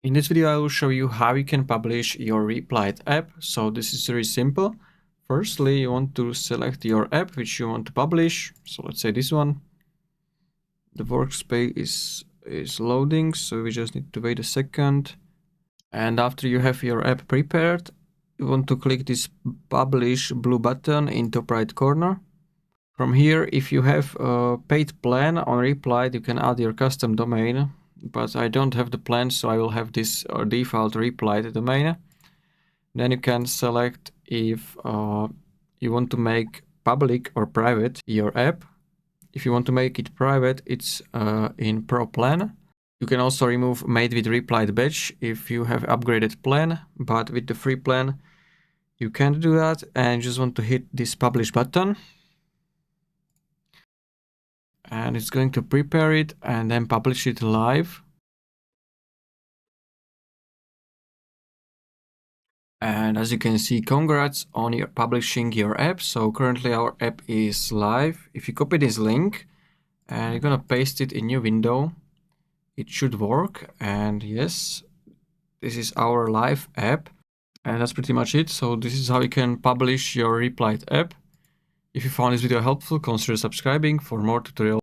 In this video, I will show you how you can publish your Replit app. So this is very simple. Firstly, you want to select your app which you want to publish. So let's say this one. The workspace is loading, so we just need to wait a second. And after you have your app prepared, you want to click this publish blue button in top right corner. From here, if you have a paid plan on Replit, you can add your custom domain, but I don't have the plan, so I will have this default Replit domain. Then you can select if you want to make public or private your app. If you want to make it private, it's in Pro plan. You can also remove Made with Replit badge if you have upgraded plan, but with the free plan, you can't do that, and you just want to hit this publish button. And it's going to prepare it and then publish it live. And as you can see, congrats on your publishing your app. So currently our app is live. If you copy this link and you're gonna paste it in your window, it should work. And yes, this is our live app. And that's pretty much it. So this is how you can publish your Replit app. If you found this video helpful, consider subscribing for more tutorials.